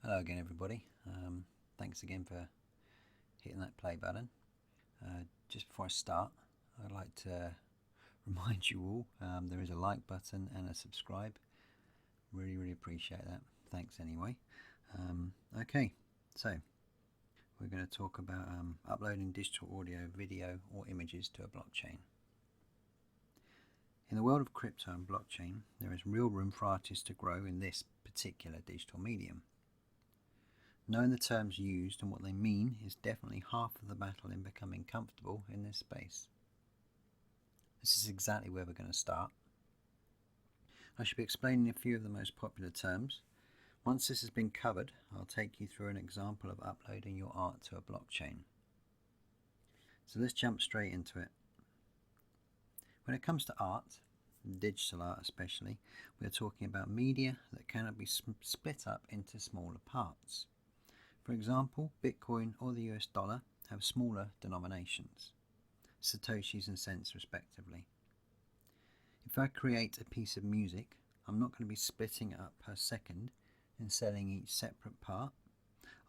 Hello again, everybody. Thanks again for hitting that play button. Just before I start, I'd like to remind you all there is a like button and a subscribe. Really appreciate that. Thanks anyway. Okay, so we're going to talk about uploading digital audio, video, or images to a blockchain. In the world of crypto and blockchain, there is real room for artists to grow in this particular digital medium. Knowing the terms used and what they mean is definitely half of the battle in becoming comfortable in this space. This is exactly where we're going to start. I should be explaining a few of the most popular terms. Once this has been covered, I'll take you through an example of uploading your art to a blockchain. So let's jump straight into it. When it comes to art, digital art especially, we are talking about media that cannot be split up into smaller parts. For example, Bitcoin or the US dollar have smaller denominations, satoshis and cents respectively. If I create a piece of music, I'm not going to be splitting it up per second and selling each separate part.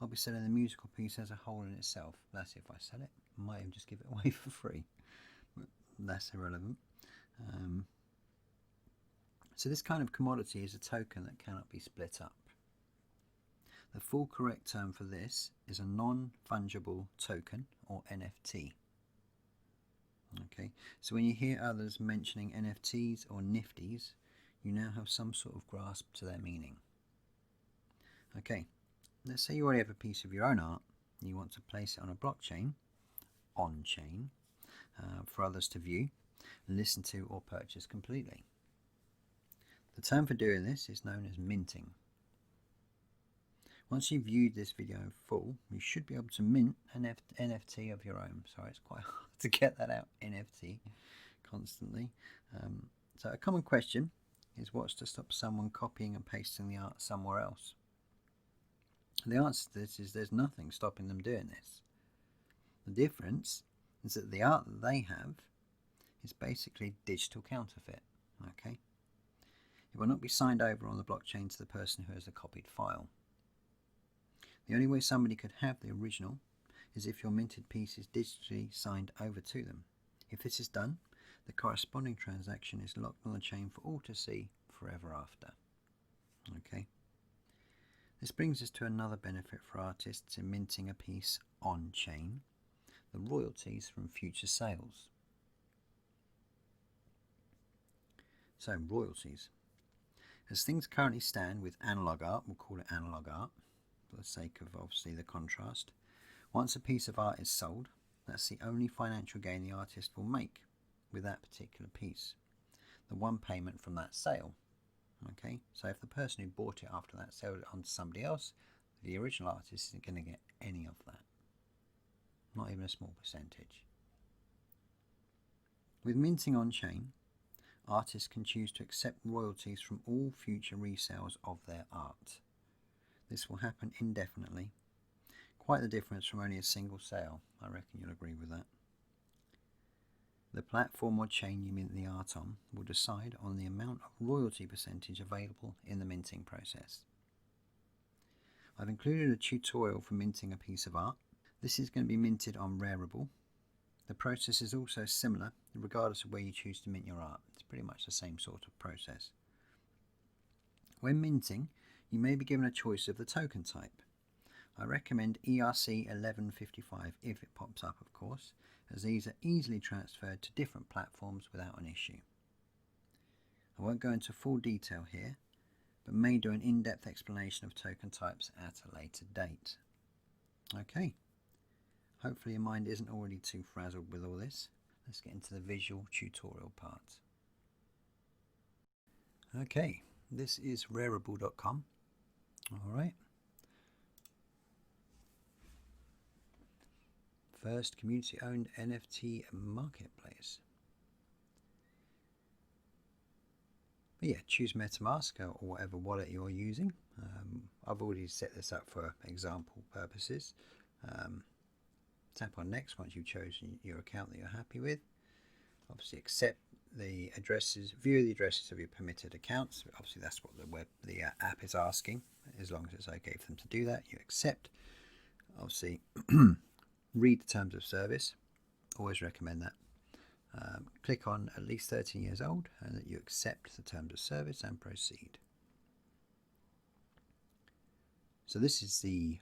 I'll be selling the musical piece as a whole in itself. That's if I sell it. I might even just give it away for free, but that's irrelevant. So this kind of commodity is a token that cannot be split up. The full correct term for this is a non-fungible token, or NFT. Okay, so when you hear others mentioning NFTs or Nifties, you now have some sort of grasp to their meaning. Okay, let's say you already have a piece of your own art and you want to place it on a blockchain, on-chain, for others to view, listen to or purchase completely. The term for doing this is known as minting. Once you've viewed this video in full, you should be able to mint an NFT of your own. Sorry, it's quite hard to get that out, NFT, constantly. So a common question is, what's to stop someone copying and pasting the art somewhere else? The answer to this is there's nothing stopping them doing this. The difference is that the art that they have is basically digital counterfeit. Okay, it will not be signed over on the blockchain to the person who has the copied file. The only way somebody could have the original is if your minted piece is digitally signed over to them. If this is done, the corresponding transaction is locked on the chain for all to see forever after. Okay. This brings us to another benefit for artists in minting a piece on-chain: the royalties from future sales. So, royalties. As things currently stand with analog art, we'll call it analog art for the sake of obviously the contrast. Once a piece of art is sold, that's the only financial gain the artist will make with that particular piece, the one payment from that sale. Okay, so if the person who bought it after that sold it on to somebody else, the original artist isn't going to get any of that, not even a small percentage. With minting on chain, artists can choose to accept royalties from all future resales of their art. This will happen indefinitely. Quite the difference from only a single sale. I reckon you'll agree with that. The platform or chain you mint the art on will decide on the amount of royalty percentage available in the minting process. I've included a tutorial for minting a piece of art. This is going to be minted on Rarible. The process is also similar regardless of where you choose to mint your art. It's pretty much the same sort of process. When minting, you may be given a choice of the token type. I recommend ERC1155 if it pops up, of course, as these are easily transferred to different platforms without an issue. I won't go into full detail here, but may do an in-depth explanation of token types at a later date. Okay, hopefully your mind isn't already too frazzled with all this. Let's get into the visual tutorial part. Okay, this is rarible.com. Alright. First community-owned NFT marketplace. But yeah, choose MetaMask or whatever wallet you're using. I've already set this up for example purposes. Tap on next once you've chosen your account that you're happy with. Obviously accept the addresses, view the addresses of your permitted accounts. Obviously that's what the app is asking. As long as it's okay for them to do that, you accept. Obviously read the terms of service, always recommend that. Click on at least 13 years old and that you accept the terms of service and proceed. So this is the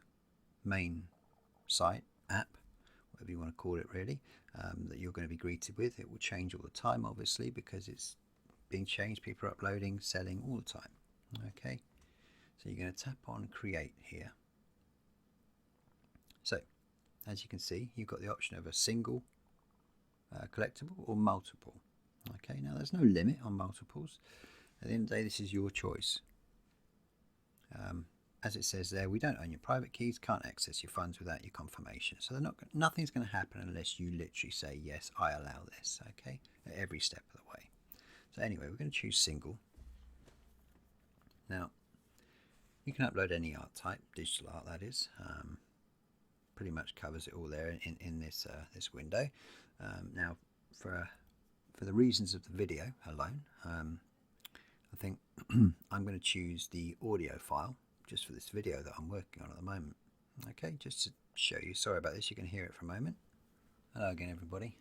main site, app, whatever you want to call it really, that you're going to be greeted with. It will change all the time obviously because it's being changed. People are uploading, selling all the time. Okay, so you're going to tap on create here. So as you can see, you've got the option of a single collectible or multiple. Okay, now there's no limit on multiples. At the end of the day, this is your choice. As it says there, we don't own your private keys, can't access your funds without your confirmation. So nothing's going to happen unless you literally say, yes, I allow this, okay, at every step of the way. So anyway, we're going to choose single. Now, you can upload any art type, digital art that is. Pretty much covers it all there in this window. Now, for the reasons of the video alone, I think I'm going to choose the audio file just for this video that I'm working on at the moment. Okay, just to show you. Sorry about this, you can hear it for a moment. Hello again everybody.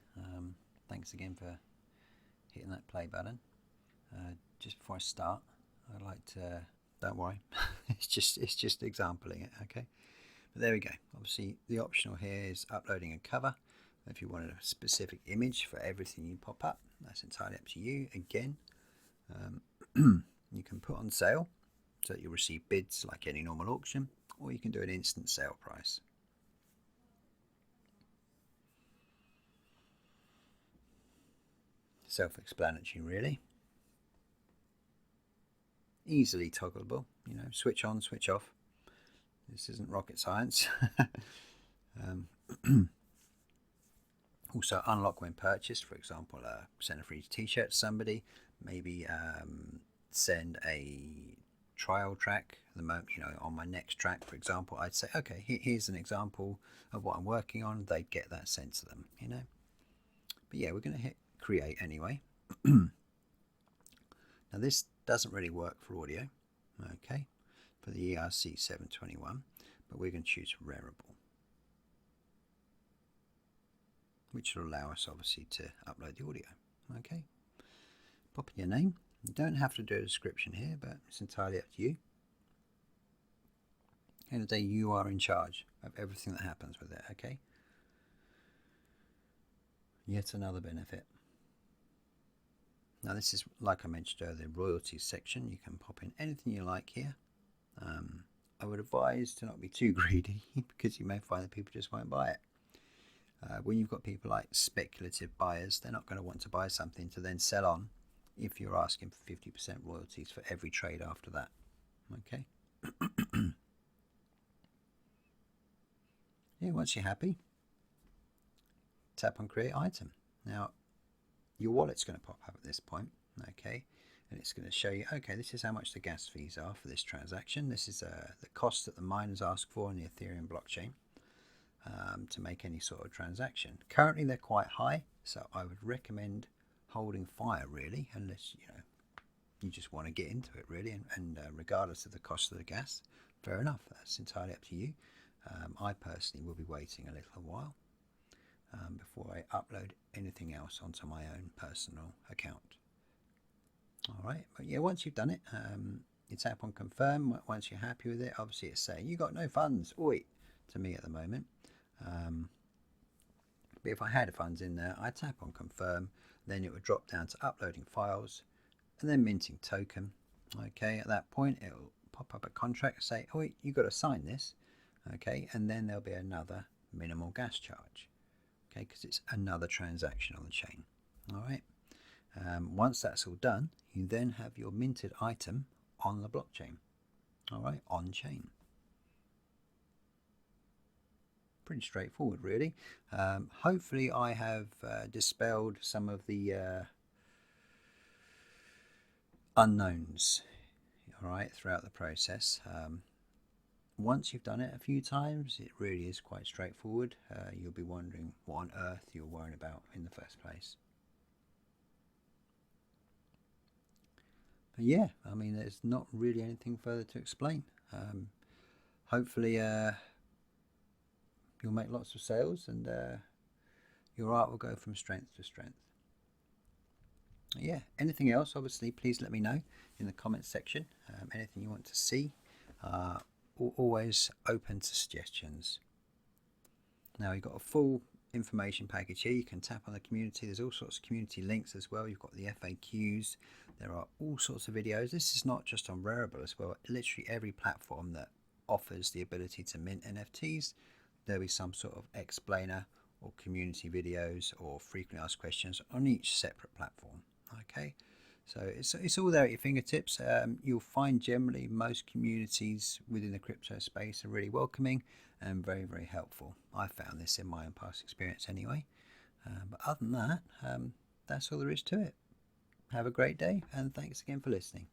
Thanks again for hitting that play button. Just before I start, I'd like to, don't worry, it's just exampling it, okay? But there we go. Obviously the optional here is uploading a cover. If you wanted a specific image for everything you pop up, that's entirely up to you. Again, you can put on sale so that you'll receive bids like any normal auction, or you can do an instant sale price. Self-explanatory really. Easily toggleable, you know, switch on, switch off. This isn't rocket science. Also unlock when purchased, for example, send a free t-shirt to somebody, maybe send a trial track. The moment, you know, on my next track, for example, I'd say, okay, here's an example of what I'm working on. They'd get that sent to them, you know. But yeah, we're going to hit create anyway. Now this doesn't really work for audio, okay, for the ERC 721, but we're going to choose Rarible, which will allow us obviously to upload the audio. Okay, pop in your name. You don't have to do a description here, but it's entirely up to you. At the end of the day, you are in charge of everything that happens with it, okay? Yet another benefit. Now this is, like I mentioned earlier, the royalties section. You can pop in anything you like here. I would advise to not be too greedy because you may find that people just won't buy it. When you've got people like speculative buyers, they're not going to want to buy something to then sell on if you're asking for 50% royalties for every trade after that. Okay. Yeah, once you're happy, tap on create item. Now your wallet's going to pop up at this point, okay, and it's going to show you, okay, this is how much the gas fees are for this transaction. This is the cost that the miners ask for in the Ethereum blockchain to make any sort of transaction. Currently they're quite high, so I would recommend holding fire really, unless you just want to get into it really, and regardless of the cost of the gas, fair enough, that's entirely up to you. I personally will be waiting a little while before I upload anything else onto my own personal account. Alright, but yeah, once you've done it, you tap on confirm. Once you're happy with it, obviously it's saying you got no funds, oi, to me at the moment. But if I had funds in there, I tap on confirm, then it would drop down to uploading files and then minting token. Okay, at that point it'll pop up a contract and say, oh, you got to sign this. Okay, and then there'll be another minimal gas charge. Okay, because it's another transaction on the chain. All right. Once that's all done, you then have your minted item on the blockchain. All right, on chain. Pretty straightforward, really. Hopefully, I have dispelled some of the unknowns. All right, throughout the process. Once you've done it a few times, it really is quite straightforward. You'll be wondering what on earth you're worrying about in the first place. yeah, I mean, there's not really anything further to explain. Hopefully, you'll make lots of sales, and your art will go from strength to strength. Yeah, anything else, obviously, please let me know in the comments section. Anything you want to see, always open to suggestions. Now, you've got a full information package here. You can tap on the community. There's all sorts of community links as well. You've got the FAQs. There are all sorts of videos. This is not just on Rarible as well. Literally every platform that offers the ability to mint NFTs, there'll be some sort of explainer or community videos or frequently asked questions on each separate platform. Okay, so it's all there at your fingertips. You'll find generally most communities within the crypto space are really welcoming and very, very helpful. I found this in my own past experience anyway. But other than that, that's all there is to it. Have a great day, and thanks again for listening.